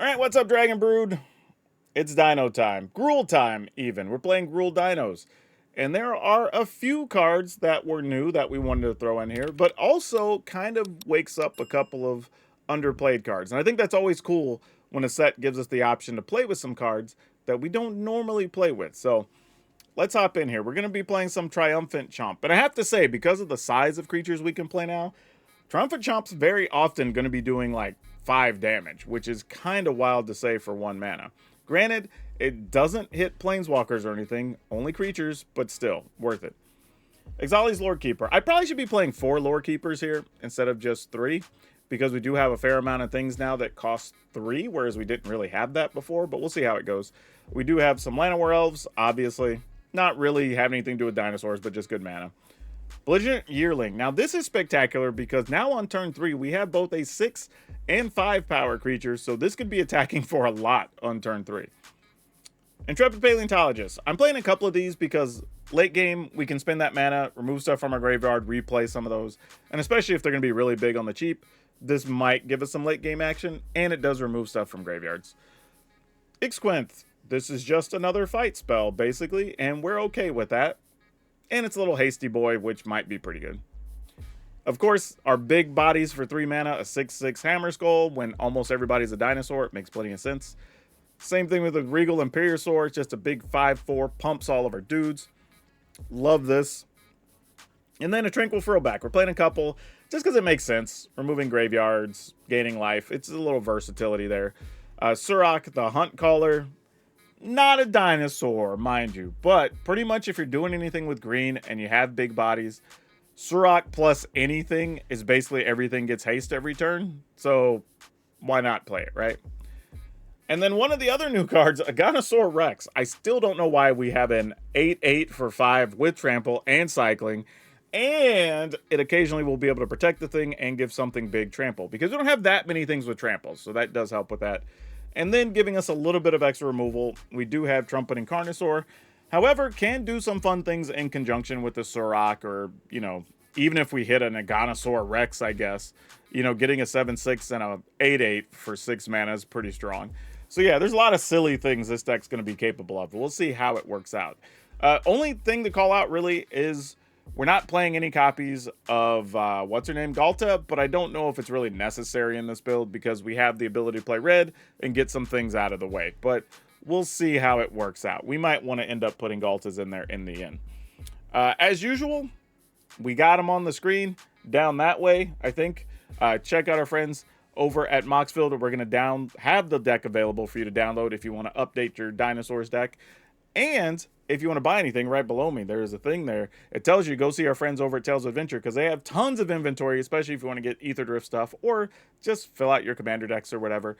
All right, what's up, Dragon Brood? It's Dino time. Gruul time, even. We're playing Gruul Dinos. And there are a few cards that were new that we wanted to throw in here, but also kind of wakes up a couple of underplayed cards. And I think that's always cool when a set gives us the option to play with some cards that we don't normally play with. So let's hop in here. We're going to be playing some Triumphant Chomp. And I have to say, because of the size of creatures we can play now, Triumphant Chomp's very often going to be doing like 5 damage, which is kind of wild to say for 1 mana. Granted, it doesn't hit planeswalkers or anything, only creatures, but still, worth it. Exali's Lorekeeper. I probably should be playing 4 Lorekeepers here instead of just 3, because we do have a fair amount of things now that cost 3, whereas we didn't really have that before, but we'll see how it goes. We do have some Llanowar Elves, obviously. Not really have anything to do with dinosaurs, but just good mana. Belligerent Yearling. Now this is spectacular because now on turn 3 we have both a 6 and 5 power creatures, so this could be attacking for a lot on turn 3. Intrepid Paleontologist. I'm playing a couple of these because late game we can spend that mana, remove stuff from our graveyard, replay some of those, and especially if they're going to be really big on the cheap, this might give us some late game action, and it does remove stuff from graveyards. Ixquenth. This is just another fight spell, basically, and we're okay with that. And it's a little hasty boy, which might be pretty good. Of course, our big bodies for 3 mana, a 6/6 Hammer Skull. When almost everybody's a dinosaur, it makes plenty of sense. Same thing with the Regal Imperiosaur. It's just a big 5/4, pumps all of our dudes. Love this. And then a Tranquil Throwback. We're playing a couple just because it makes sense. Removing graveyards, gaining life. It's a little versatility there. Surrak, the Hunt Caller. Not a dinosaur, mind you, but pretty much if you're doing anything with green and you have big bodies, Surrak plus anything is basically everything gets haste every turn, so why not play it, right? And then one of the other new cards, Aganosaur Rex. I still don't know why we have an 8/8 for 5 with trample and cycling, and it occasionally will be able to protect the thing and give something big trample, because we don't have that many things with trample, so that does help with that. And then giving us a little bit of extra removal, we do have Trumpeting Carnosaur. However, can do some fun things in conjunction with the Surrak, or, you know, even if we hit an Aganosaur Rex, I guess, you know, getting a 7/6 and a 8/8 for 6 mana is pretty strong. So yeah, there's a lot of silly things this deck's going to be capable of. We'll see how it works out. Only thing to call out really is we're not playing any copies of, what's her name, Galta, but I don't know if it's really necessary in this build because we have the ability to play red and get some things out of the way. But we'll see how it works out. We might want to end up putting Galtas in there in the end. As usual, we got them on the screen down that way, I think. Check out our friends over at Moxfield. We're going to have the deck available for you to download if you want to update your Dinosaurs deck. And if you want to buy anything, right below me, there is a thing there. It tells you go see our friends over at Tales of Adventure because they have tons of inventory, especially if you want to get Aetherdrift stuff or just fill out your commander decks or whatever.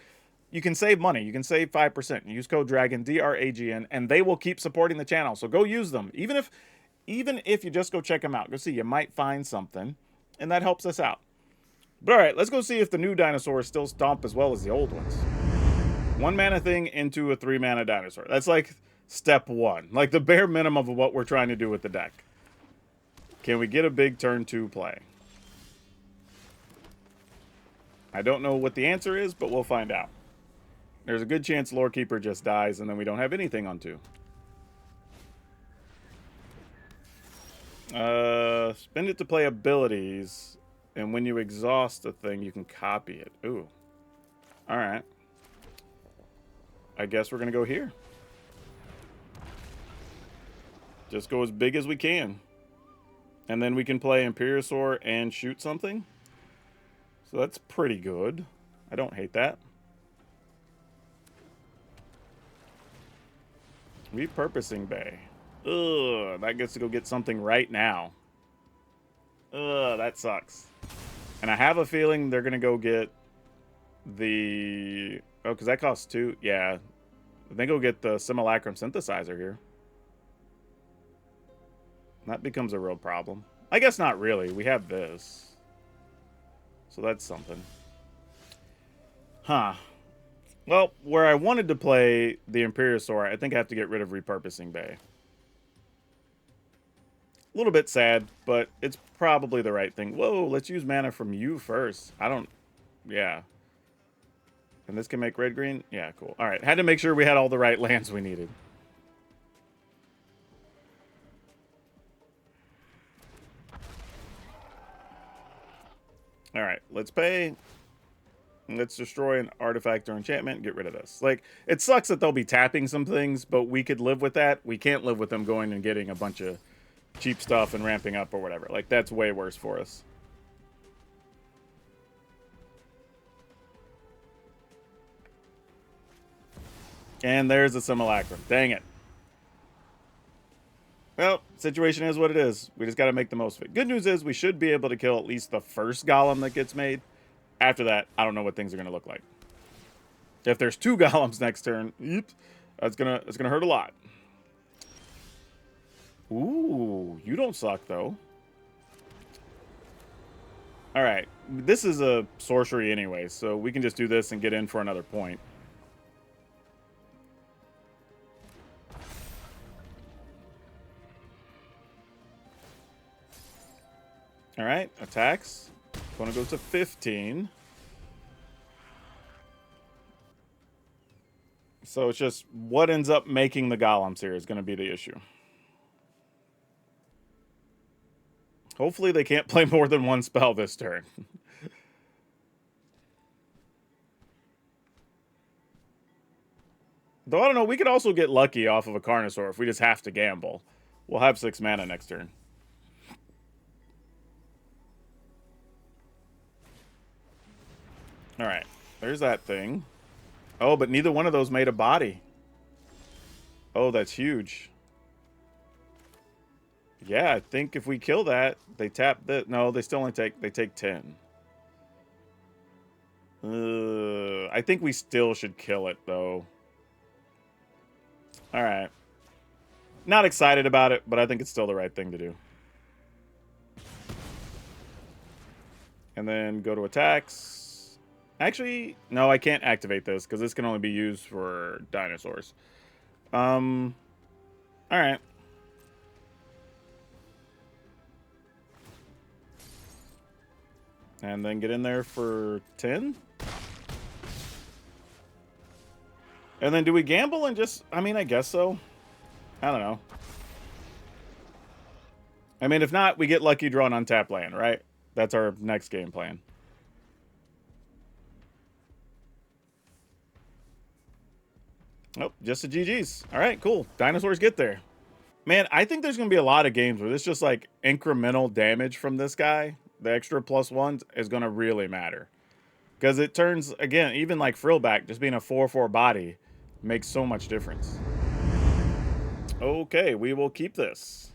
You can save money. You can save 5%. Use code DRAGON, DRAGN, and they will keep supporting the channel. So go use them. Even if you just go check them out, go see. You might find something, and that helps us out. But all right, let's go see if the new dinosaurs still stomp as well as the old ones. 1 mana thing into a 3 mana dinosaur. That's like step 1, like the bare minimum of what we're trying to do with the deck. Can we get a big turn 2 play? I don't know what the answer is, but we'll find out. There's a good chance Lorekeeper just dies and then we don't have anything on 2. Spend it to play abilities, and when you exhaust a thing you can copy it. Ooh. Alright. I guess we're gonna go here. Just go as big as we can. And then we can play Imperiosaur and shoot something. So that's pretty good. I don't hate that. Repurposing Bay. Ugh, that gets to go get something right now. Ugh, that sucks. And I have a feeling they're going to go get the... Oh, because that costs 2. Yeah. They go get the Simulacrum Synthesizer here. That becomes a real problem. I guess not really. We have this. So that's something. Huh. Well, where I wanted to play the Imperiosaur, I think I have to get rid of Repurposing Bay. A little bit sad, but it's probably the right thing. Whoa, let's use mana from you first. I don't... Yeah. And this can make red-green? Yeah, cool. All right, had to make sure we had all the right lands we needed. All right, let's pay. Let's destroy an artifact or enchantment and get rid of this. Like, it sucks that they'll be tapping some things, but we could live with that. We can't live with them going and getting a bunch of cheap stuff and ramping up or whatever. Like, that's way worse for us. And there's a simulacrum. Dang it. Well, situation is what it is. We just got to make the most of it. Good news is we should be able to kill at least the first golem that gets made. After that, I don't know what things are going to look like. If there's 2 golems next turn, that's gonna hurt a lot. Ooh, you don't suck though. All right, this is a sorcery anyway, so we can just do this and get in for another point. All right, attacks. Opponent goes to 15. So it's just what ends up making the golems here is going to be the issue. Hopefully they can't play more than one spell this turn. Though I don't know, we could also get lucky off of a Carnosaur if we just have to gamble. We'll have 6 mana next turn. All right, there's that thing. Oh, but neither one of those made a body. Oh, that's huge. Yeah, I think if we kill that, they tap the... No, they still only take... They take 10. I think we still should kill it, though. All right. Not excited about it, but I think it's still the right thing to do. And then go to attacks. Actually, no, I can't activate this because this can only be used for dinosaurs. All right. And then get in there for 10. And then do we gamble and just... I mean, I guess so. I don't know. I mean, if not, we get lucky draw an untapped land, right? That's our next game plan. Oh, just the GG's. All right, cool. Dinosaurs get there. Man, I think there's going to be a lot of games where this just like incremental damage from this guy, the extra +1s, is going to really matter. Because it turns, again, even like Frillback, just being a 4/4 body, makes so much difference. Okay, we will keep this.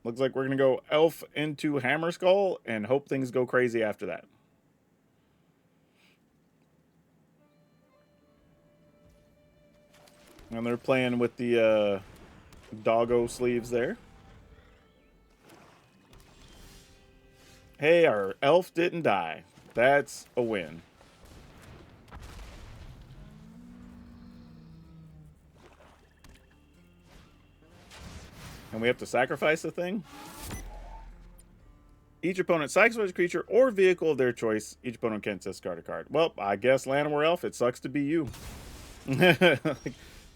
Looks like we're going to go Elf into Hammerskull and hope things go crazy after that. And they're playing with the doggo sleeves there. Hey, our elf didn't die. That's a win. And we have to sacrifice the thing? Each opponent sacrifices a creature or vehicle of their choice. Each opponent can't discard a card. Well, I guess Llanowar Elf, it sucks to be you.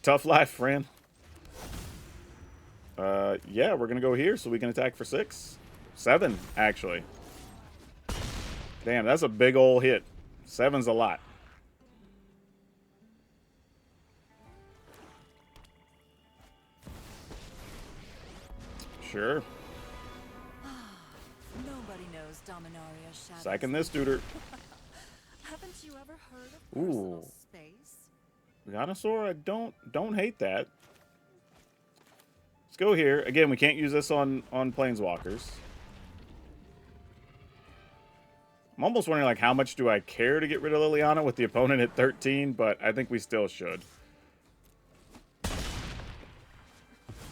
Tough life, friend. Yeah, we're going to go here so we can attack for 6. 7, actually. Damn, that's a big ol' hit. 7's a lot. Sure. Nobody knows Dominaria's shadows. Sacking this duder. Haven't you ever heard of Ooh. personal space? Dinosaur, I don't hate that. Let's go here. Again, we can't use this on Planeswalkers. I'm almost wondering, like, how much do I care to get rid of Liliana with the opponent at 13, but I think we still should.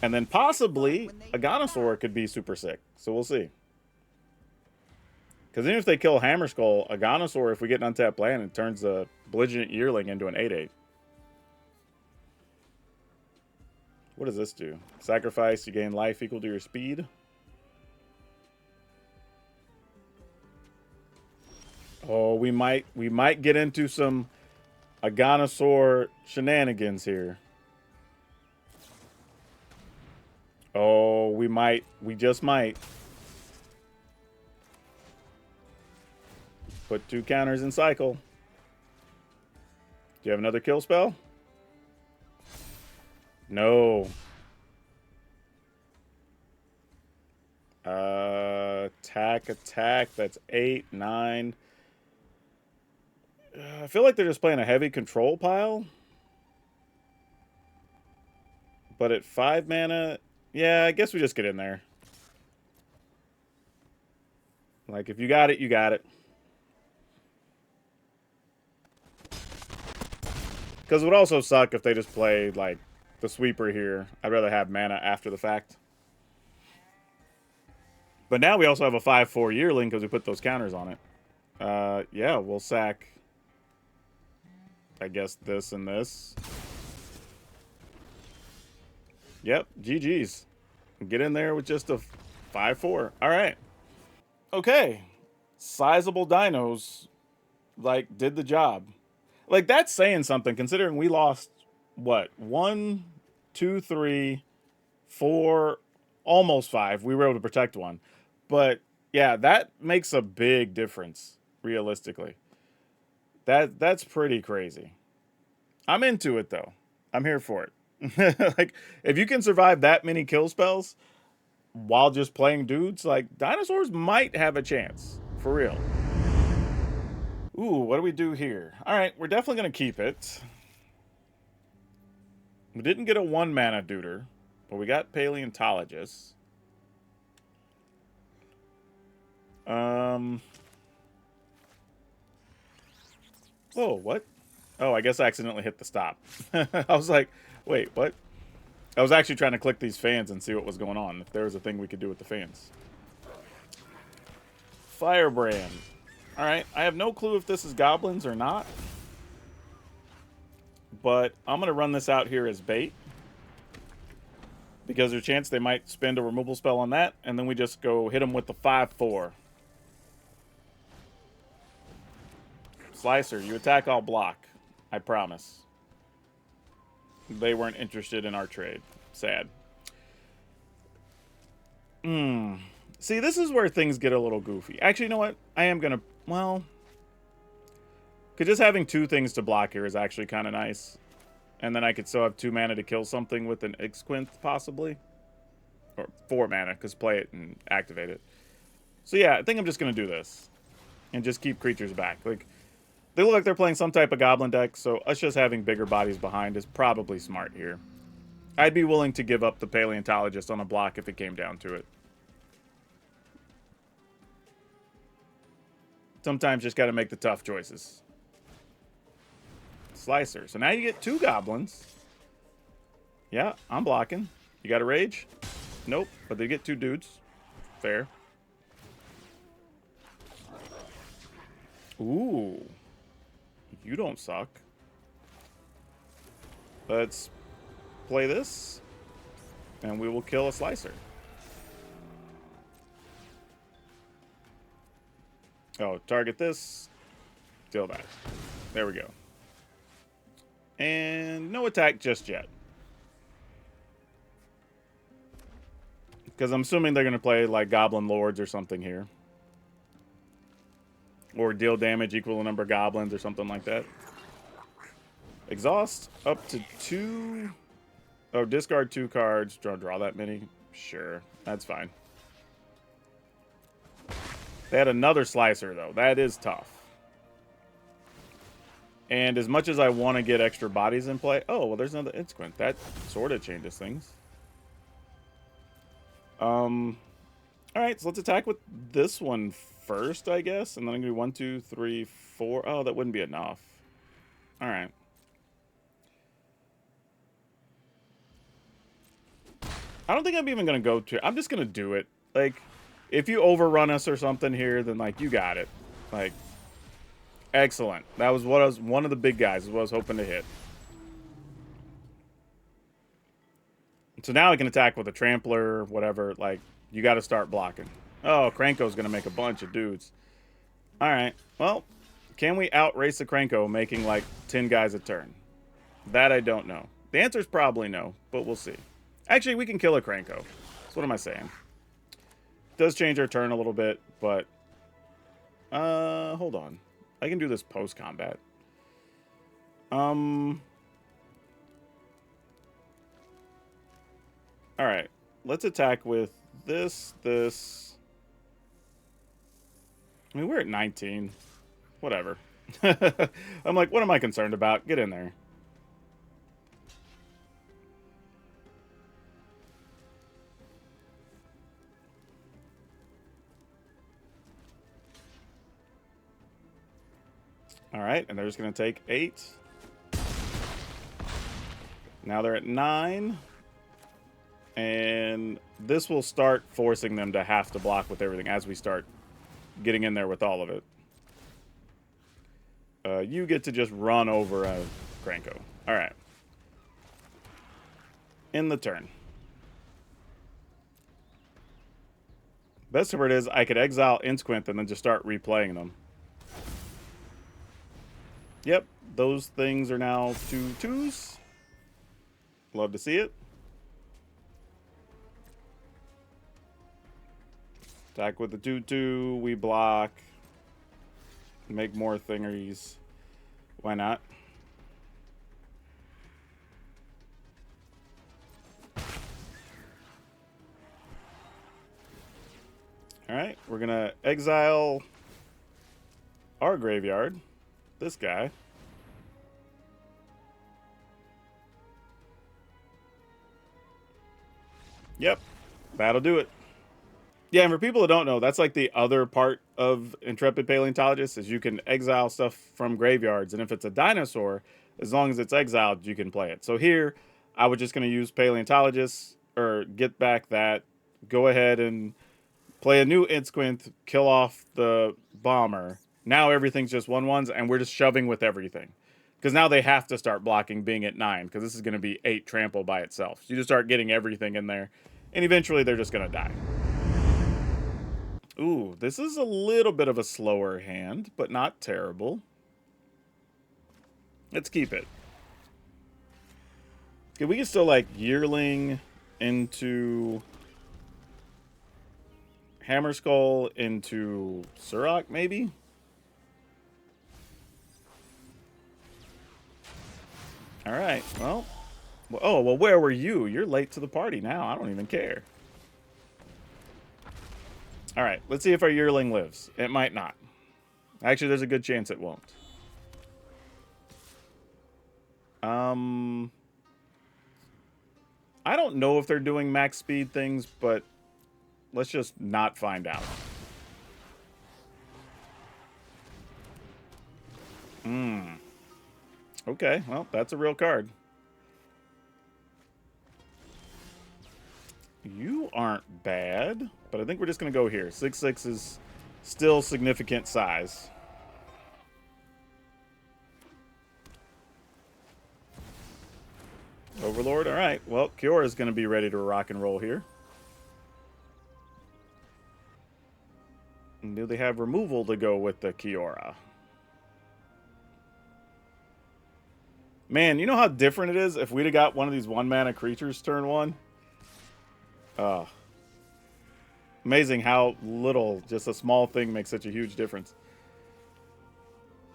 And then possibly a Dinosaur could be super sick, so we'll see. Because even if they kill Hammerskull, a Dinosaur, if we get an untapped land, it turns a Belligerent Yearling into an 8/8. What does this do? Sacrifice, you gain life equal to your speed. Oh, we might get into some Aganosaur shenanigans here. Oh, we just might. Put 2 counters in cycle. Do you have another kill spell? No. Attack. That's 8, 9. I feel like they're just playing a heavy control pile. But at 5 mana, yeah, I guess we just get in there. Like, if you got it, you got it. Because it would also suck if they just played, like, the sweeper here. I'd rather have mana after the fact. But now we also have a 5/4 yearling because we put those counters on it. Yeah, we'll sack, I guess, this and this. Yep, GG's. Get in there with just a 5/4. All right. Okay. Sizable dinos, like, did the job. Like, that's saying something, considering we lost, what, 1, 2, 3, 4, almost 5. We were able to protect 1. But, yeah, that makes a big difference, realistically. That's pretty crazy. I'm into it, though. I'm here for it. Like, if you can survive that many kill spells while just playing dudes, like, dinosaurs might have a chance. For real. Ooh, what do we do here? Alright, we're definitely going to keep it. We didn't get a 1-mana duder, but we got Paleontologist. Whoa, what? Oh, I guess I accidentally hit the stop. I was like, wait, what? I was actually trying to click these fans and see what was going on, if there was a thing we could do with the fans. Firebrand. Alright, I have no clue if this is goblins or not. But I'm going to run this out here as bait. Because there's a chance they might spend a removal spell on that, and then we just go hit them with the 5/4. Slicer, you attack, I'll block. I promise. They weren't interested in our trade. Sad. See, this is where things get a little goofy. Actually, you know what? I am going to... Well... Because just having 2 things to block here is actually kind of nice. And then I could still have 2 mana to kill something with an Ixquinth, possibly. Or 4 mana, because play it and activate it. So yeah, I think I'm just going to do this. And just keep creatures back. Like, they look like they're playing some type of goblin deck, so us just having bigger bodies behind is probably smart here. I'd be willing to give up the Paleontologist on a block if it came down to it. Sometimes just got to make the tough choices. Slicer. So now you get 2 goblins. Yeah, I'm blocking. You got a rage? Nope, but they get 2 dudes. Fair. Ooh. You don't suck. Let's play this, and we will kill a Slicer. Oh, target this. Kill that. There we go. And no attack just yet. Because I'm assuming they're going to play, like, Goblin Lords or something here. Or deal damage equal to the number of goblins or something like that. Exhaust up to 2. Oh, discard 2 cards. Draw that many. Sure, that's fine. They had another Slicer, though. That is tough. And as much as I want to get extra bodies in play... Oh, well, there's another Ixquinth. That sort of changes things. Alright, so let's attack with this one first, I guess. And then I'm going to do 1, 2, 3, 4. Oh, that wouldn't be enough. Alright. I don't think I'm even going to go to... I'm just going to do it. Like, if you overrun us or something here, then, like, you got it. Like, excellent. That was what I was... One of the big guys is what I was hoping to hit. So now I can attack with a Trampler, whatever. Like, you got to start blocking. Oh, Kranko's going to make a bunch of dudes. Alright. Well, Can we outrace the Krenko making like 10 guys a turn? That I don't know. The answer is probably no, but we'll see. Actually, we can kill a Krenko. So what am I saying? Does change our turn a little bit, but hold on. I can do this post-combat. Alright. Let's attack with this. I mean, we're at 19. Whatever. I'm like, what am I concerned about? Get in there. Alright, and they're just going to take 8. Now they're at 9. And this will start forcing them to have to block with everything as we start getting in there with all of it. You get to just run over a Krenko. Alright. In the turn. Best of it is I could exile Insquint and then just start replaying them. Yep, those things are now 2/2s. Love to see it. Attack with the 2/2. We block. Make more thingeries. Why not? Alright, we're going to exile our graveyard. This guy. Yep, that'll do it. Yeah, and for people that don't know, that's like the other part of Intrepid Paleontologist is you can exile stuff from graveyards, and if it's a dinosaur, as long as it's exiled, you can play it. So here, I was just going to use Paleontologist, or get back that, go ahead and play a new Insquint, kill off the bomber. Now everything's just 1/1s, and we're just shoving with everything. Because now they have to start blocking being at 9, because this is going to be 8 trample by itself. So you just start getting everything in there, and eventually they're just going to die. Ooh, this is a little bit of a slower hand, but not terrible. Let's keep it. Okay, we can still, like, Yearling into Hammerskull into Surrak, maybe? Alright, well. Oh, well, where were you? You're late to the party now. I don't even care. Alright, let's see if our Yearling lives. It might not. Actually, there's a good chance it won't. I don't know if they're doing max speed things, but let's just not find out. Okay, well, that's a real card. You aren't bad, but I think we're just going to go here. 6/6 is still significant size. Overlord, all right. Well, Kiora is going to be ready to rock and roll here. And do they have removal to go with the Kiora? Man, you know how different it is if we'd have got one of these 1-mana creatures turn 1? Amazing how little just a small thing makes such a huge difference.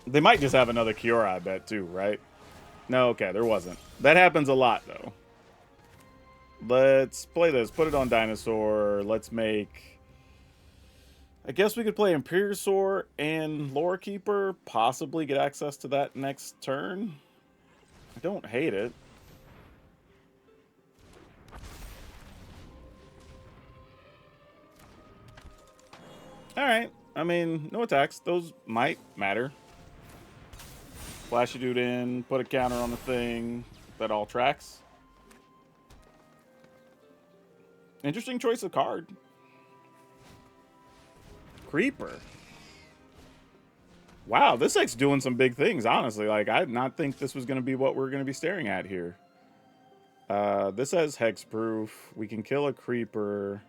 They might just have another Kiora, I bet, too, right? No, okay, there wasn't. That happens a lot, though. Let's play this. Put it on Dinosaur. Let's make... I guess we could play Imperiosaur and Lore Keeper. Possibly get access to that next turn. I don't hate it. Alright. I mean, no attacks. Those might matter. Flash a dude in, put a counter on the thing. That all tracks. Interesting choice of card. Creeper. Wow, this deck's doing some big things, honestly. Like, I did not think this was going to be what we're going to be staring at here. This has Hexproof. We can kill a Creeper.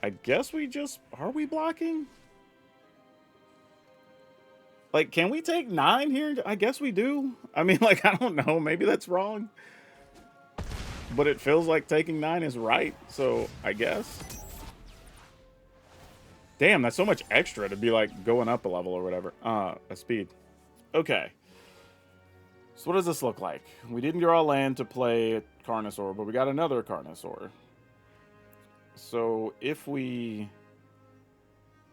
I guess we just... Are we blocking? Like, can we take 9 here? I guess we do. I mean, like, I don't know. Maybe that's wrong. But it feels like taking 9 is right, so I guess. Damn, that's so much extra to be, like, going up a level or whatever. A speed. Okay. So what does this look like? We didn't draw land to play Carnosaur, but we got another Carnosaur. So if we...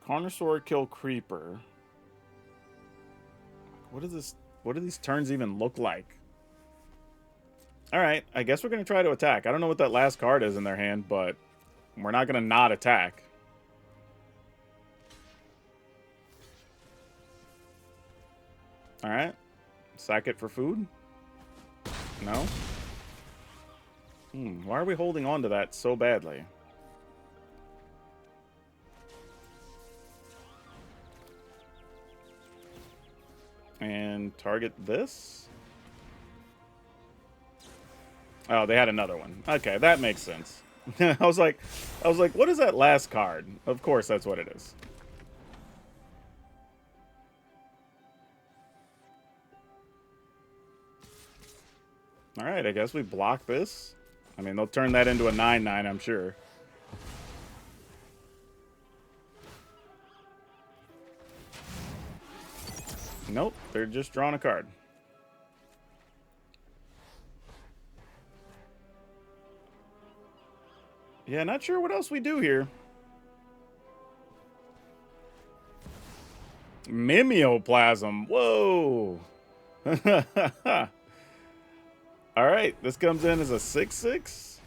Carnosaur kill Creeper... What is this? What do these turns even look like? Alright, I guess we're going to try to attack. I don't know what that last card is in their hand, but we're not going to not attack. Alright. Sack it for food? No? Why are we holding on to that so badly? And target this? Oh, they had another one. Okay, that makes sense. I was like, what is that last card? Of course, that's what it is. All right, I guess we block this. I mean, they'll turn that into a 9/9, I'm sure. Nope, they're just drawing a card. Yeah, not sure what else we do here. Mimeoplasm. Whoa. All right, this comes in as a 6/6.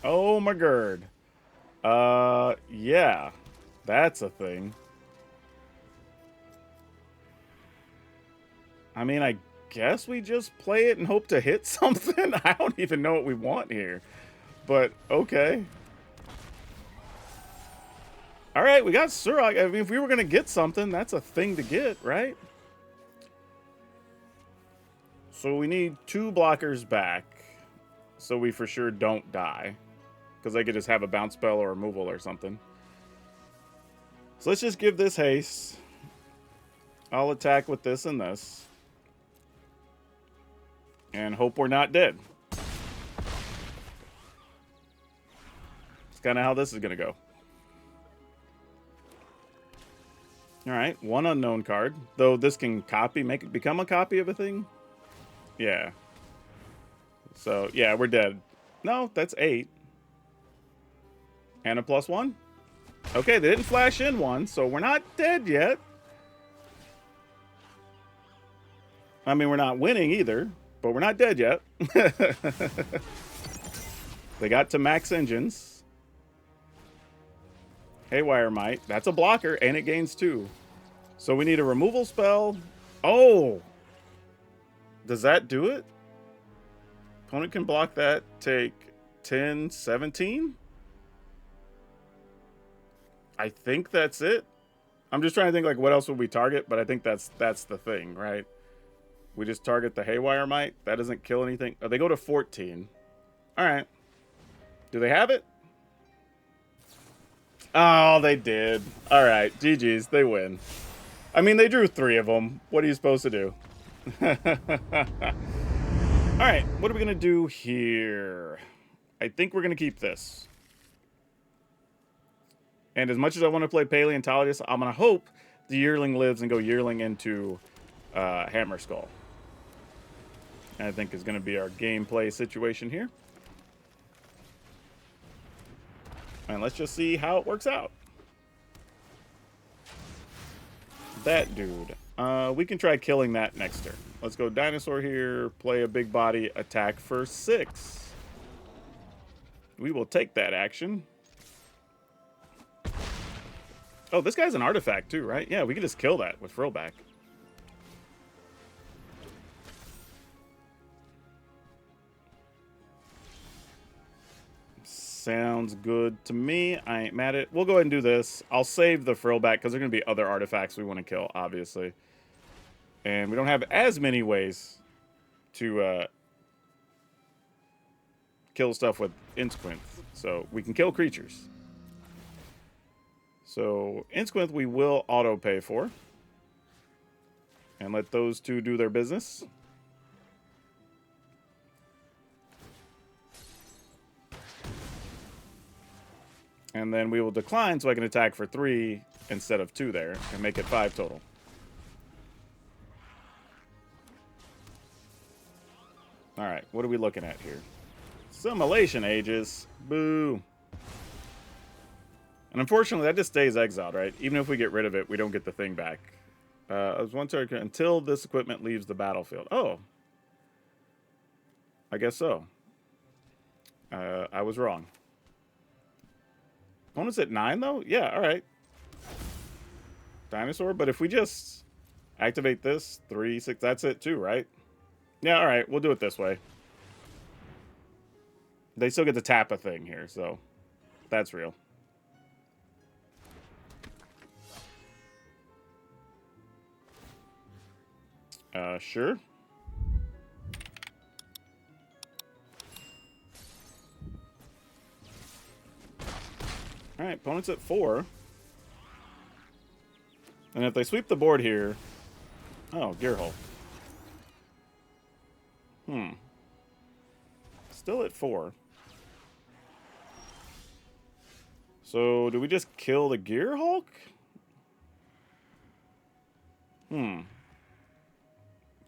Oh my god. Yeah, that's a thing. I mean, I guess we just play it and hope to hit something. I don't even know what we want here, but okay. All right, we got Surok. I mean, if we were going to get something, that's a thing to get, right? So we need 2 blockers back so we for sure don't die. Because they could just have a bounce spell or removal or something. So let's just give this haste. I'll attack with this and this. And hope we're not dead. It's kind of how this is going to go. Alright, 1 unknown card. Though this can copy, make it become a copy of a thing. Yeah. So, yeah, we're dead. No, that's 8. And a +1? Okay, they didn't flash in 1, so we're not dead yet. I mean, we're not winning either, but we're not dead yet. They got to max engines. Haywire Might. That's a blocker, and it gains 2. So we need a removal spell. Oh! Does that do it? Opponent can block that, take 10, 17? I think that's it. I'm just trying to think, like, what else would we target, but I think that's the thing, right? We just target the Haywire Might. That doesn't kill anything. Oh, they go to 14. All right. Do they have it? Oh, they did. All right. GG's. They win. I mean, they drew 3 of them. What are you supposed to do? All right. What are we going to do here? I think we're going to keep this. And as much as I want to play Paleontologist, I'm going to hope the Yearling lives and go Yearling into Hammer Skull. I think is going to be our gameplay situation here. And let's just see how it works out. That dude. We can try killing that next turn. Let's go Dinosaur here, play a big body, attack for 6. We will take that action. Oh, this guy's an artifact too, right? Yeah, we can just kill that with Frillback. Sounds good to me. I ain't mad at it. We'll go ahead and do this. I'll save the Frillback because there are going to be other artifacts we want to kill, obviously. And we don't have as many ways to kill stuff with Insquinth. So we can kill creatures. So Insquinth we will auto pay for. And let those two do their business. And then we will decline so I can attack for 3 instead of 2 there and make it 5 total. Alright, what are we looking at here? Simulation Aegis. Boo. And unfortunately, that just stays exiled, right? Even if we get rid of it, we don't get the thing back. As one turn until this equipment leaves the battlefield. Oh. I guess so. I was wrong. Opponent's at 9, though? Yeah, alright. Dinosaur, but if we just activate this, 3, 6, that's it too, right? Yeah, alright, we'll do it this way. They still get to tap a thing here, so that's real. Sure. Alright, opponent's at 4. And if they sweep the board here... Oh, Gearhole. Still at 4. So, do we just kill the Gear Hulk?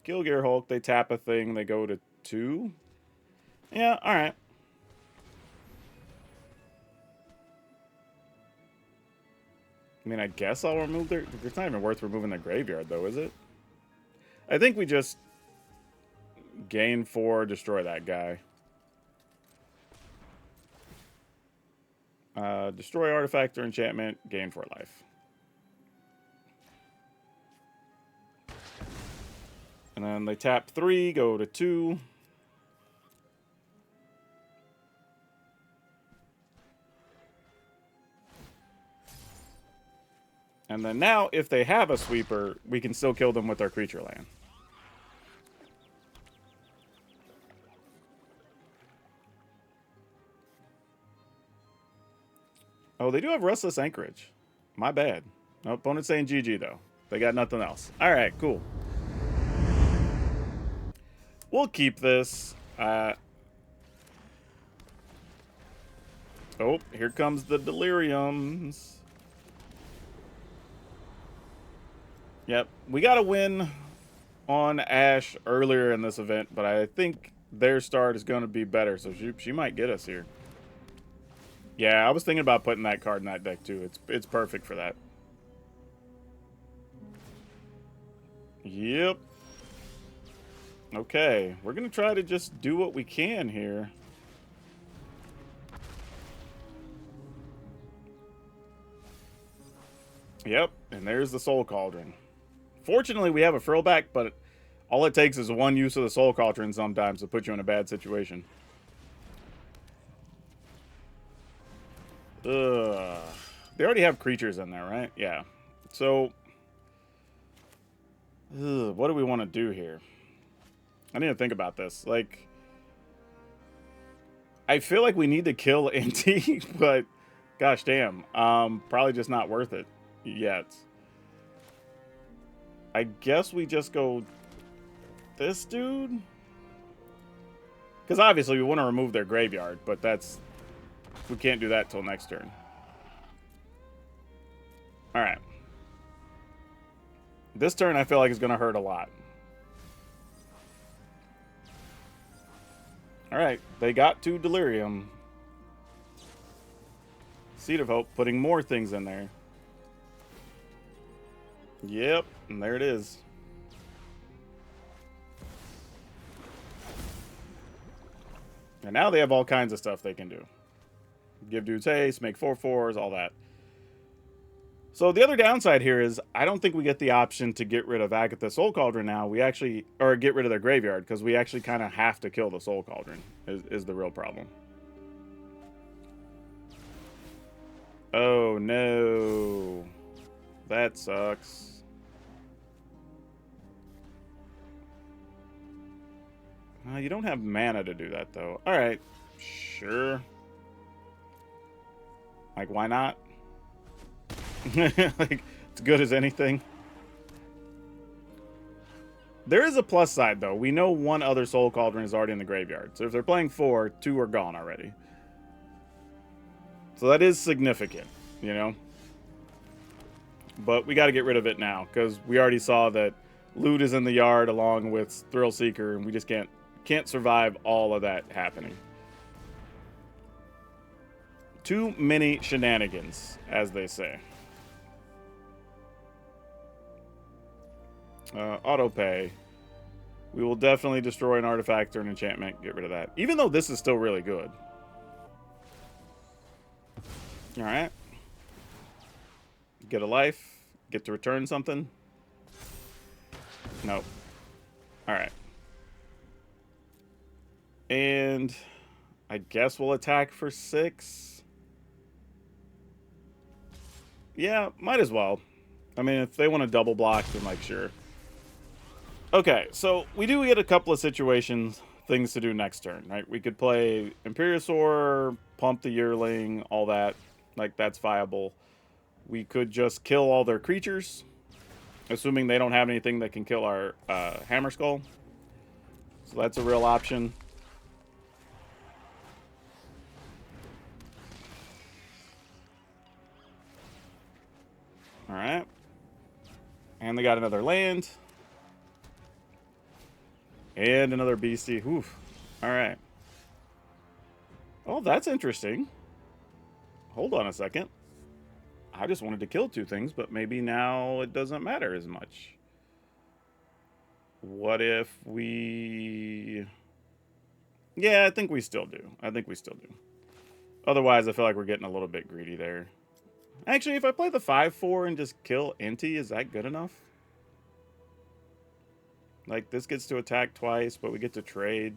Kill Gear Hulk, they tap a thing, they go to 2. Yeah, alright. I mean, I guess I'll remove their... It's not even worth removing the graveyard, though, is it? I think we just gain 4, destroy that guy. Destroy artifact or enchantment, gain 4 life. And then they tap 3, go to 2. And then now, if they have a sweeper, we can still kill them with our creature land. Oh, they do have Restless Anchorage. My bad. No, opponent's saying GG, though. They got nothing else. All right, cool. We'll keep this. Oh, here comes the Deliriums. Yep, we got to win on Ash earlier in this event, but I think their start is going to be better, so she might get us here. Yeah, I was thinking about putting that card in that deck too. It's perfect for that. Yep. Okay, we're going to try to just do what we can here. Yep, and there's the Soul Cauldron. Fortunately, we have a frill back, but all it takes is one use of the Soul Cauldron sometimes to put you in a bad situation. Ugh. They already have creatures in there, right? Yeah. So, what do we want to do here? I need to think about this. Like, I feel like we need to kill NT, but gosh damn, probably just not worth it yet. I guess we just go this dude? Because obviously we want to remove their graveyard, but that's... We can't do that till next turn. Alright. This turn I feel like is going to hurt a lot. Alright, they got 2 Delirium. Seed of Hope, putting more things in there. Yep, and there it is. And now they have all kinds of stuff they can do. Give dudes haste, make 4/4s, all that. So the other downside here is I don't think we get the option to get rid of Agatha Soul Cauldron now. We actually, or get rid of their graveyard, because we actually kind of have to kill the Soul Cauldron, is the real problem. Oh no. That sucks. You don't have mana to do that, though. Alright, sure. Like, why not? Like, it's good as anything. There is a plus side, though. We know one other Soul Cauldron is already in the graveyard. So if they're playing 4, 2 are gone already. So that is significant, you know? But we got to get rid of it now, because we already saw that Loot is in the yard along with Thrill Seeker, and we just can't survive all of that happening. Too many shenanigans, as they say. Auto pay. We will definitely destroy an artifact or an enchantment. Get rid of that. Even though this is still really good. Alright. Get a life. Get to return something. Nope. Alright. And I guess we'll attack for 6. Yeah, might as well. I mean, if they want to double block, then like, sure. Okay, so we do get a couple of situations, things to do next turn, right? We could play Imperiosaur, pump the Yearling, all that. Like, that's viable. We could just kill all their creatures, assuming they don't have anything that can kill our Hammer Skull. So that's a real option. Alright. And they got another land. And another beastie. Oof. Alright. Oh, that's interesting. Hold on a second. I just wanted to kill 2 things, but maybe now it doesn't matter as much. What if we... Yeah, I think we still do. Otherwise, I feel like we're getting a little bit greedy there. Actually, if I play the 5/4 and just kill Inti, is that good enough? Like, this gets to attack twice, but we get to trade.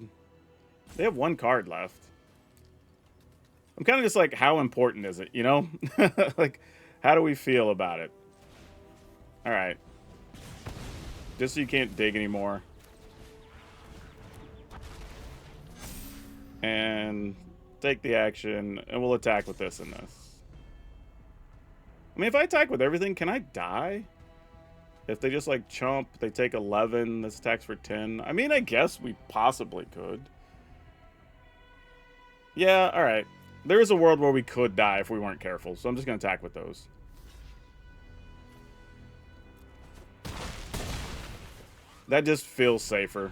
They have 1 card left. I'm kind of just like, how important is it, you know? Like, how do we feel about it? Alright. Just so you can't dig anymore. And take the action, and we'll attack with this and this. I mean, if I attack with everything, can I die? If they just, like, chump, they take 11, this attacks for 10. I mean, I guess we possibly could. Yeah, alright. There is a world where we could die if we weren't careful, so I'm just going to attack with those. That just feels safer.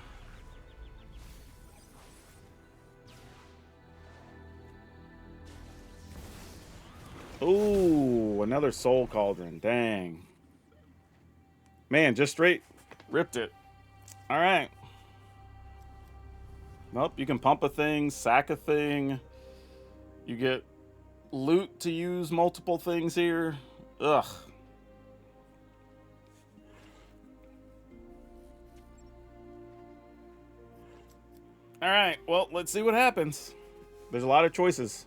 Ooh, another Soul Cauldron. Dang. Man, just straight ripped it. Alright. Nope, you can pump a thing, sack a thing. You get loot to use multiple things here. Ugh. Alright, well, let's see what happens. There's a lot of choices.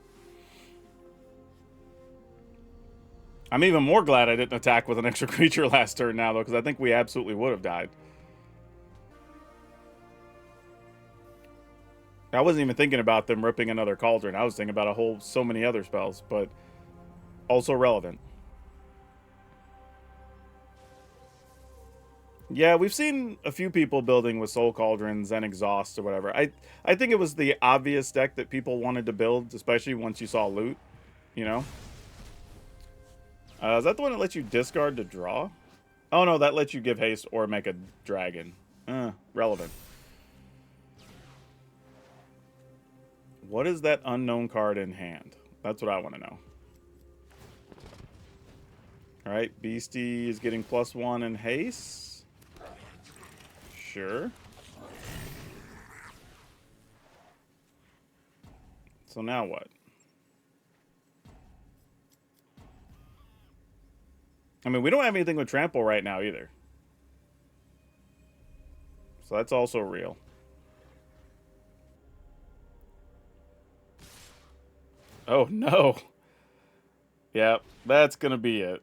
I'm even more glad I didn't attack with an extra creature last turn now, though, because I think we absolutely would have died. I wasn't even thinking about them ripping another Cauldron. I was thinking about so many other spells, but also relevant. Yeah, we've seen a few people building with Soul Cauldrons and Exhaust or whatever. I think it was the obvious deck that people wanted to build, especially once you saw loot, you know? Is that the one that lets you discard to draw? Oh, no, that lets you give haste or make a dragon. Relevant. What is that unknown card in hand? That's what I want to know. Alright, Beastie is getting +1 in haste. Sure. So now what? I mean, we don't have anything with Trample right now either. So that's also real. Oh, no. Yep, that's going to be it.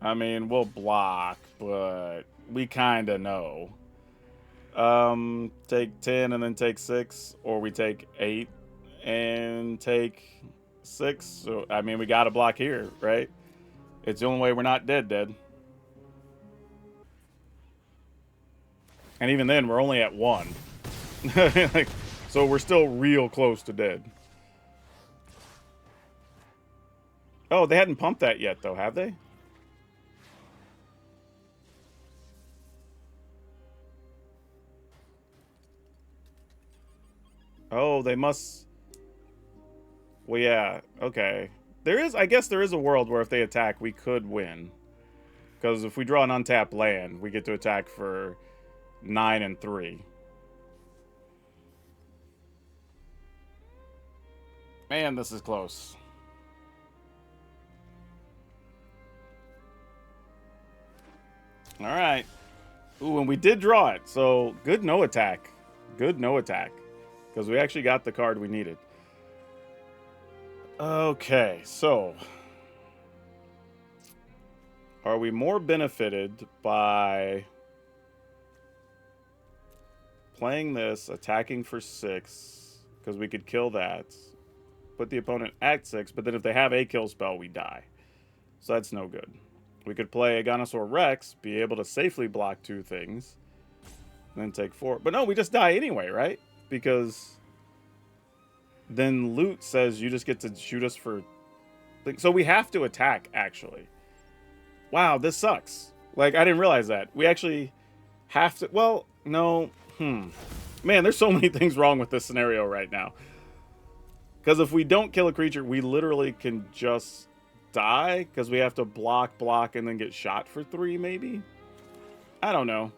I mean, we'll block, but we kind of know. Take 10 and then take 6, or we take 8 and take 6. So, I mean, we got to block here, right? It's the only way we're not dead. And even then, we're only at 1. Like, so we're still real close to dead. Oh, they hadn't pumped that yet, though, have they? Oh, they must... Well, yeah, okay. There is, I guess there is a world where if they attack, we could win. Because if we draw an untapped land, we get to attack for 9 and 3. Man, this is close. All right. Ooh, and we did draw it. So, good no attack. Good no attack. Because we actually got the card we needed. Okay, so... Are we more benefited by playing this, attacking for 6, because we could kill that, put the opponent at 6, but then if they have a kill spell, we die. So that's no good. We could play a Dinosaur Rex, be able to safely block 2 things, then take 4. But no, we just die anyway, right? Because then loot says you just get to shoot us for... So we have to attack, actually. Wow, this sucks. Like, I didn't realize that. We actually have to... Well, no. Man, there's so many things wrong with this scenario right now. Because if we don't kill a creature, we literally can just die. Because we have to block, and then get shot for 3, maybe? I don't know.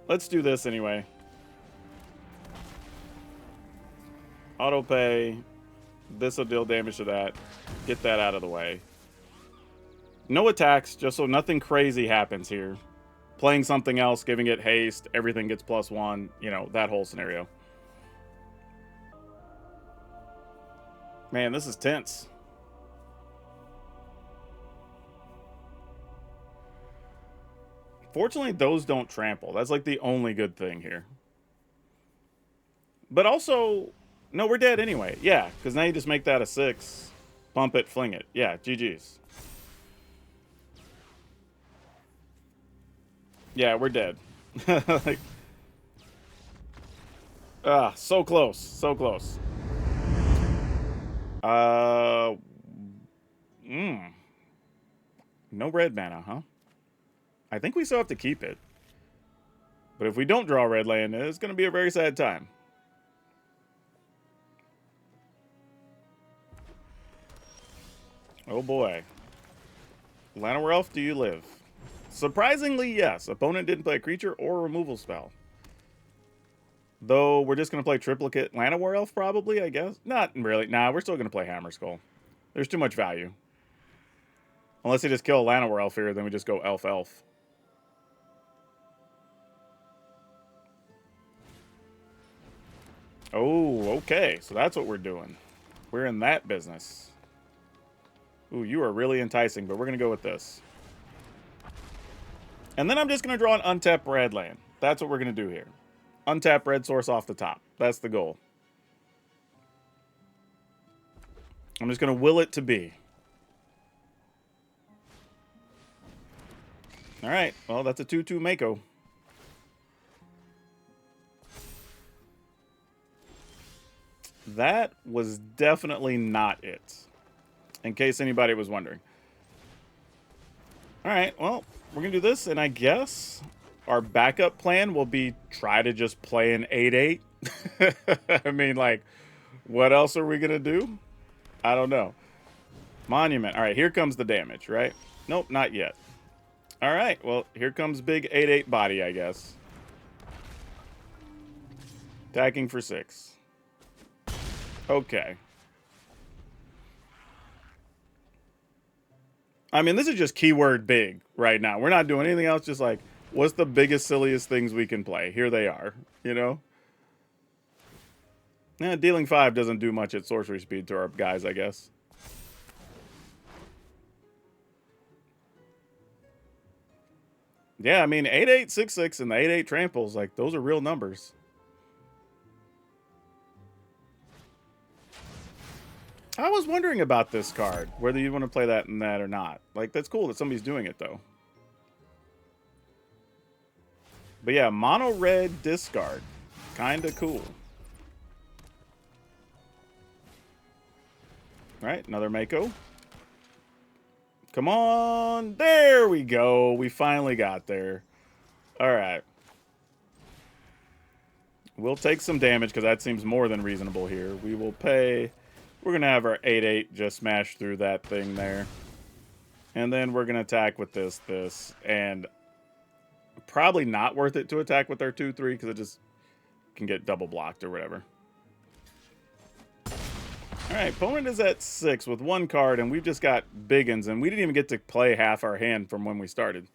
Let's do this anyway. Auto pay. This will deal damage to that. Get that out of the way. No attacks, just so nothing crazy happens here. Playing something else, giving it haste, everything gets +1. You know, that whole scenario. Man, this is tense. Fortunately, those don't trample. That's like the only good thing here. But also, no, we're dead anyway. Yeah, because now you just make that a 6. Pump it, fling it. Yeah, GG's. Yeah, we're dead. Like, so close. So close. No red mana, huh? I think we still have to keep it. But if we don't draw red land, it's going to be a very sad time. Oh boy. Llanowar Elf, do you live? Surprisingly, yes. Opponent didn't play a creature or a removal spell. Though we're just going to play triplicate Llanowar Elf probably, I guess. Not really. Nah, we're still going to play Hammer Skull. There's too much value. Unless they just kill a Llanowar Elf here, then we just go Elf. Oh, okay. So that's what we're doing. We're in that business. Ooh, you are really enticing, but we're going to go with this. And then I'm just going to draw an untapped red land. That's what we're going to do here. Untap red source off the top. That's the goal. I'm just going to will it to be. All right. Well, that's a 2/2 Mako. That was definitely not it. In case anybody was wondering. All right. Well, we're going to do this, and I guess our backup plan will be try to just play an 8/8. I mean, like, what else are we going to do? I don't know. Monument. All right, here comes the damage, right? Nope, not yet. All right, well, here comes big 8/8 body, I guess. Attacking for 6. Okay. I mean, this is just keyword big right now. We're not doing anything else, just like, what's the biggest, silliest things we can play? Here they are, you know? Dealing 5 doesn't do much at sorcery speed to our guys, I guess. Yeah, I mean, 8/8, 6/6, and the 8/8 tramples, like, those are real numbers. I was wondering about this card, whether you want to play that and that or not. Like, that's cool that somebody's doing it, though. But yeah, mono red discard. Kinda cool. Right, another Mako. Come on. There we go. We finally got there. All right. We'll take some damage because that seems more than reasonable here. We will pay. We're going to have our 8/8 just smash through that thing there. And then we're going to attack with this. And probably not worth it to attack with our 2/3 because it just can get double blocked or whatever. All right, opponent is at 6 with 1 card, and we've just got biggins, and we didn't even get to play half our hand from when we started.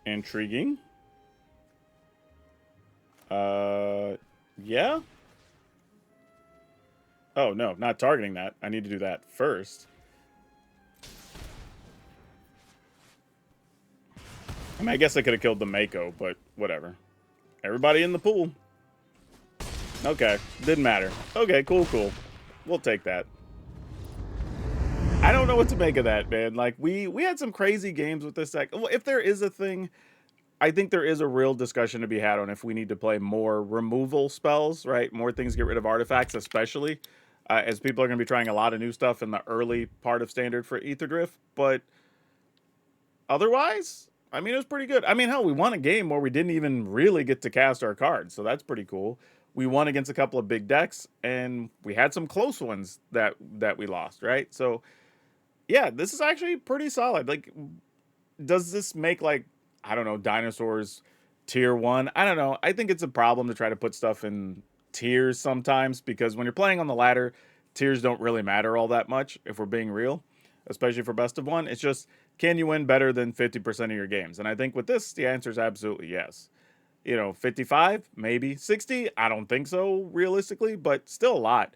Intriguing. Yeah. Oh, no, not targeting that. I need to do that first. I mean, I guess I could have killed the Mako, but whatever. Everybody in the pool. Okay, didn't matter. Okay, cool. We'll take that. I don't know what to make of that, man. Like, we had some crazy games with this deck. Well, if there is a thing, I think there is a real discussion to be had on if we need to play more removal spells, right? More things to get rid of artifacts, especially as people are going to be trying a lot of new stuff in the early part of Standard for Aetherdrift. But otherwise, I mean, it was pretty good. I mean, hell, we won a game where we didn't even really get to cast our cards, so that's pretty cool. We won against a couple of big decks, and we had some close ones that we lost, right? So, yeah, this is actually pretty solid. Like, does this make, like, I don't know, Dinosaurs tier 1? I don't know. I think it's a problem to try to put stuff in tiers sometimes, because when you're playing on the ladder, tiers don't really matter all that much, if we're being real, especially for best of 1. It's just, can you win better than 50% of your games? And I think with this, the answer is absolutely yes. You know, 55, maybe 60. I don't think so realistically, but still a lot.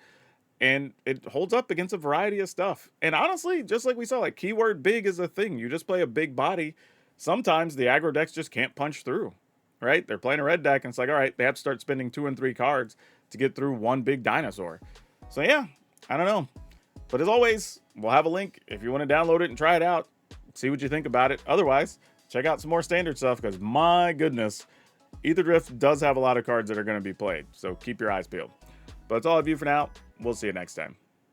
And it holds up against a variety of stuff. And honestly, just like we saw, like, keyword big is a thing. You just play a big body. Sometimes the aggro decks just can't punch through, right? They're playing a red deck, and it's like, all right, they have to start spending 2 and 3 cards to get through one big dinosaur. So yeah, I don't know. But as always, we'll have a link if you want to download it and try it out. See what you think about it. Otherwise, check out some more Standard stuff, because my goodness, Aetherdrift does have a lot of cards that are going to be played. So keep your eyes peeled. But that's all I have you for now. We'll see you next time.